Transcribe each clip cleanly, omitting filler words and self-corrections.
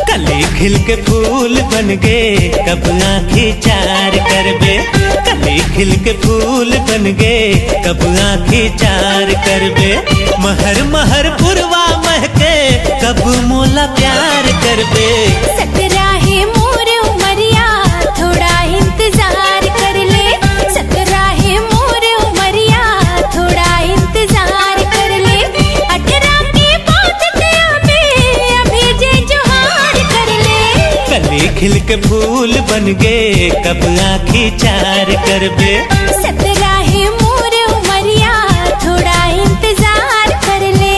कली खिल के फूल बन गे कब आँखी चार करबे। कली खिल के फूल बन गे कब आँखी चार करबे। महर महर पुरवा महके कब मोला प्यार करबे। सकराहे मोर उमरिया थोड़ा इंतजार कर ले। सकराहे मोर उमरिया थोड़ा इंतजार कर ले। 18 के बाद ते अभी जे जोहार कर ले। कली खिल के फूल बन गे कब आँखी चार करबे। सकराहे मोर उमरिया थोड़ा इंतजार कर ले।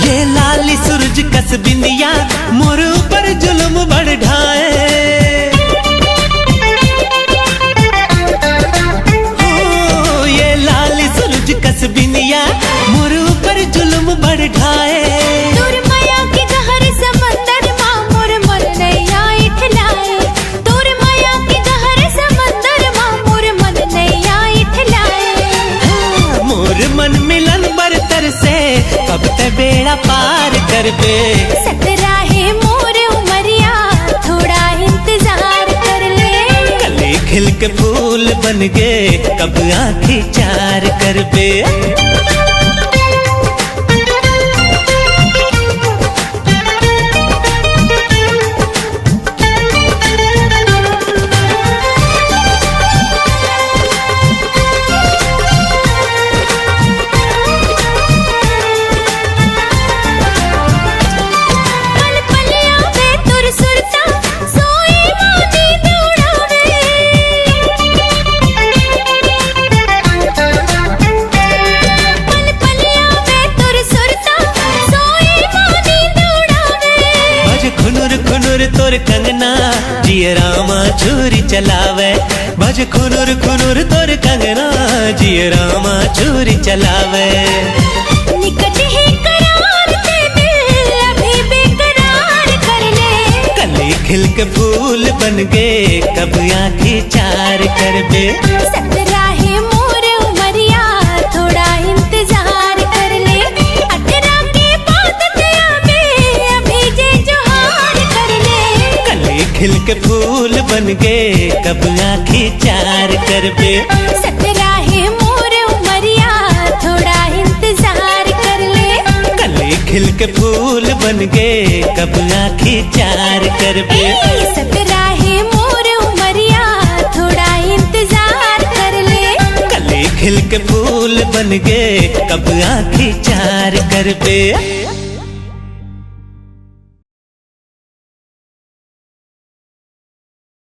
ये लाली सूरज कस बिंदिया मोर ऊपर जुल्म बढ़ ढाए। हो ये लाली सूरज कस बिंदिया मोर ऊपर जुल्म बढ़ ढाए। दूर माया के गहर समंदर माँ मोर मन नैया इठलाए। दूर माया के गहर समंदर माँ मोर मन नैया इठलाए। हाँ, मोर मन मिलन बरतर से कब ते बेड़ा पार करबे। सकराहे मोर उमरिया थोड़ा इंतजार कर ले। कली खिल के फूल बन गे कब आँखी चार करबे। पल पल आवे तुर सुरता सोई मोती दौड़ावे। पल पल आवे तुर सुरता सोई मोती दौड़ावे। बज खुनुर खुनुर तोर कंगना जिय रामा छुरी चलावे। बज खुनुर खुनुर तोर कंगना जिय रामा छुरी चलावे। निकट है करार ते दिल अभी बेकरार कर ले। कली खिल के फूल बन गे कब आँखी चार करबे। सकराहे मोर उमरिया थोड़ा इंतजार कर ले। 18 के बाद ते अभी जे जोहार कर ले। कली खिल के फूल बन गे कब आँखी चार करबे। सकराहे मोर उमरिया थोड़ा इंतजार कर ले। कली खिल के फूल बन गे कब आँखी चार करबे। सकराहे मोर उमरिया थोड़ा इंतजार कर ले। कली खिल के फूल बन गे कब आँखी चार करबे।